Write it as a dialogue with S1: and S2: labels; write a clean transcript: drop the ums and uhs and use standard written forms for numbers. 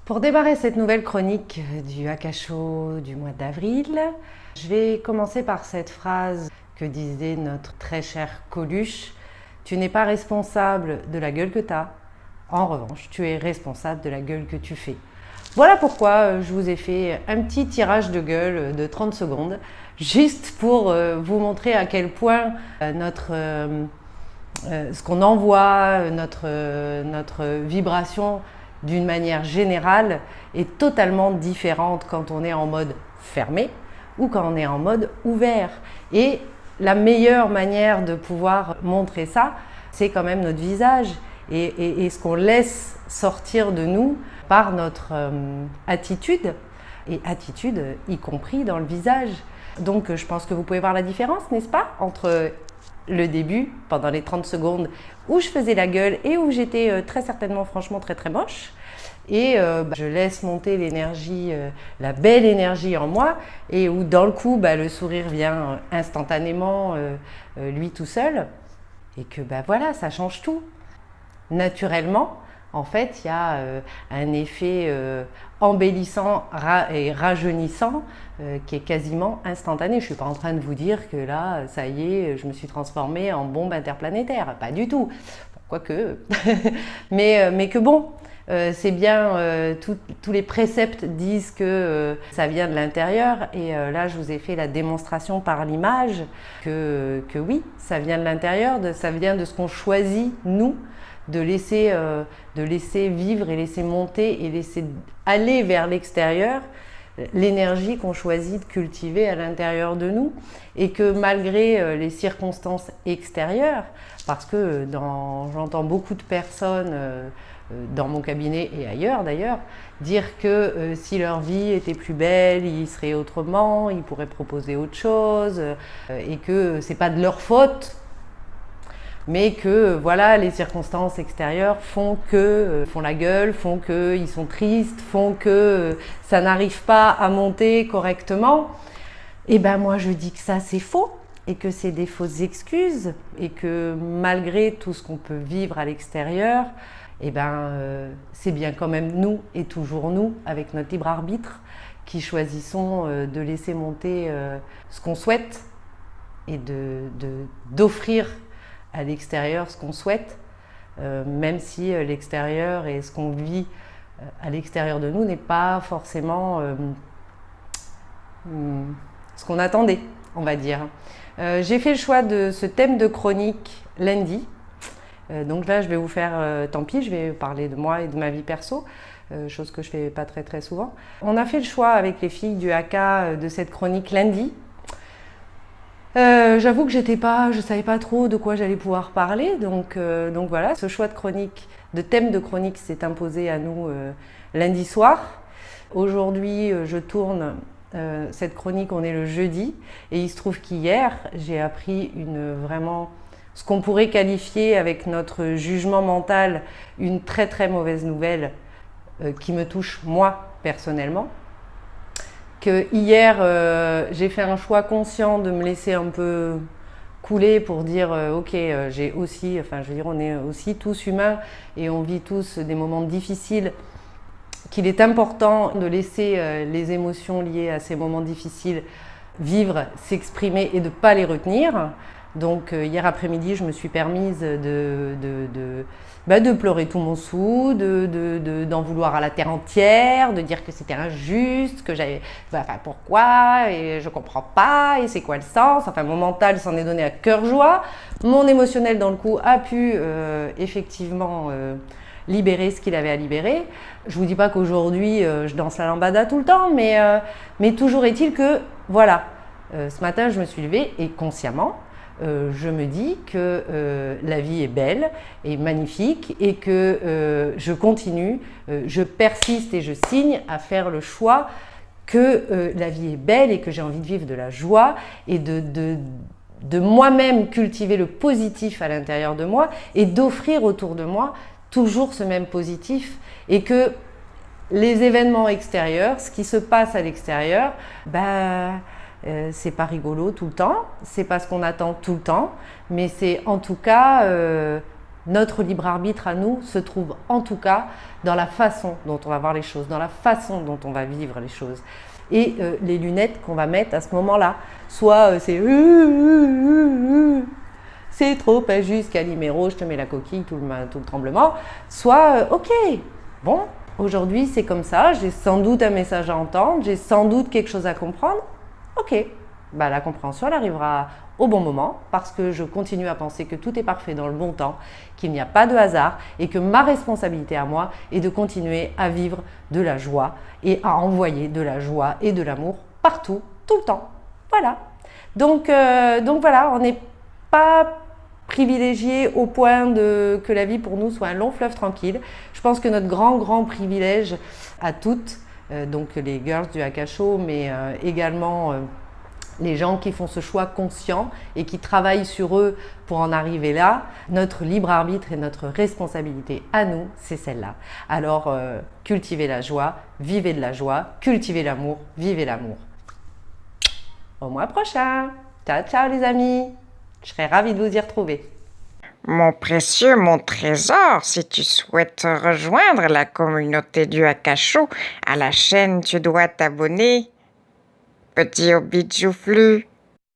S1: Pour démarrer cette nouvelle chronique du Akasho du mois d'avril, je vais commencer par cette phrase que disait notre très chère Coluche. Tu n'es pas responsable de la gueule que tu as, en revanche, tu es responsable de la gueule que tu fais. Voilà pourquoi je vous ai fait un petit tirage de gueule de 30 secondes, juste pour vous montrer à quel point ce qu'on envoie, notre vibration, d'une manière générale, est totalement différente quand on est en mode fermé ou quand on est en mode ouvert. Et la meilleure manière de pouvoir montrer ça, c'est quand même notre visage et ce qu'on laisse sortir de nous par notre attitude, et attitude y compris dans le visage. Donc je pense que vous pouvez voir la différence, n'est-ce pas, entre le début, pendant les 30 secondes où je faisais la gueule et où j'étais très certainement franchement très très moche, et je laisse monter l'énergie, la belle énergie en moi, et où dans le coup le sourire vient instantanément lui tout seul, et que voilà, ça change tout. Naturellement, en fait, il y a un effet embellissant et rajeunissant qui est quasiment instantané. Je ne suis pas en train de vous dire que là, ça y est, je me suis transformée en bombe interplanétaire. Pas du tout. Quoique. mais que bon, c'est bien, tous les préceptes disent que ça vient de l'intérieur. Et là, je vous ai fait la démonstration par l'image que oui, ça vient de l'intérieur, ça vient de ce qu'on choisit, nous, de laisser vivre et laisser monter et laisser aller vers l'extérieur l'énergie qu'on choisit de cultiver à l'intérieur de nous, et que malgré les circonstances extérieures, parce que j'entends beaucoup de personnes dans mon cabinet et ailleurs d'ailleurs, dire que si leur vie était plus belle, ils seraient autrement, ils pourraient proposer autre chose, et que c'est pas de leur faute, mais que voilà, les circonstances extérieures font la gueule, font qu'ils sont tristes, font que ça n'arrive pas à monter correctement. Et moi je dis que ça c'est faux, et que c'est des fausses excuses, et que malgré tout ce qu'on peut vivre à l'extérieur, c'est bien quand même nous, et toujours nous, avec notre libre arbitre, qui choisissons de laisser monter ce qu'on souhaite, et d'offrir à l'extérieur ce qu'on souhaite, même si l'extérieur et ce qu'on vit à l'extérieur de nous n'est pas forcément ce qu'on attendait, on va dire. J'ai fait le choix de ce thème de chronique lundi, donc là je vais vous faire, tant pis, je vais parler de moi et de ma vie perso, chose que je fais pas très très souvent. On a fait le choix avec les filles du Haka de cette chronique lundi. J'avoue que je savais pas trop de quoi j'allais pouvoir parler, donc voilà, ce choix de thème de chronique s'est imposé à nous lundi soir. Aujourd'hui, je tourne cette chronique, on est le jeudi, et il se trouve qu'hier, j'ai appris vraiment ce qu'on pourrait qualifier avec notre jugement mental, une très très mauvaise nouvelle qui me touche moi personnellement. Que hier, j'ai fait un choix conscient de me laisser un peu couler pour dire ok, j'ai aussi, on est aussi tous humains et on vit tous des moments difficiles, qu'il est important de laisser les émotions liées à ces moments difficiles vivre, s'exprimer et de ne pas les retenir. Donc hier après-midi, je me suis permise de pleurer tout mon soûl, d'en vouloir à la terre entière, de dire que c'était injuste, que j'avais, pourquoi, et je comprends pas, et c'est quoi le sens. Mon mental s'en est donné à cœur joie. Mon émotionnel, dans le coup, a pu effectivement libérer ce qu'il avait à libérer. Je vous dis pas qu'aujourd'hui, je danse la lambada tout le temps, mais toujours est-il que, voilà, ce matin, je me suis levée et consciemment, je me dis que la vie est belle et magnifique, et que je continue, je persiste et je signe à faire le choix que la vie est belle et que j'ai envie de vivre de la joie et de moi-même cultiver le positif à l'intérieur de moi et d'offrir autour de moi toujours ce même positif, et que les événements extérieurs, ce qui se passe à l'extérieur, c'est pas rigolo tout le temps, c'est pas ce qu'on attend tout le temps, mais c'est en tout cas notre libre arbitre à nous se trouve en tout cas dans la façon dont on va voir les choses, dans la façon dont on va vivre les choses. Et les lunettes qu'on va mettre à ce moment-là, soit c'est trop injuste, Calimero, je te mets la coquille, tout le tremblement, soit ok, bon, aujourd'hui c'est comme ça, j'ai sans doute un message à entendre, j'ai sans doute quelque chose à comprendre, ok, la compréhension elle arrivera au bon moment, parce que je continue à penser que tout est parfait dans le bon temps, qu'il n'y a pas de hasard et que ma responsabilité à moi est de continuer à vivre de la joie et à envoyer de la joie et de l'amour partout, tout le temps. Voilà. Donc voilà, on n'est pas privilégié au point que la vie pour nous soit un long fleuve tranquille. Je pense que notre grand privilège à toutes, donc les girls du Akasho, mais également les gens qui font ce choix conscient et qui travaillent sur eux pour en arriver là, notre libre arbitre et notre responsabilité à nous, c'est celle-là. Alors, cultivez la joie, vivez de la joie, cultivez l'amour, vivez l'amour. Au mois prochain. Ciao, ciao les amis. Je serais ravie de vous y retrouver.
S2: Mon précieux, mon trésor, si tu souhaites rejoindre la communauté du Akasho, à la chaîne tu dois t'abonner. Petit hobbit joufflu.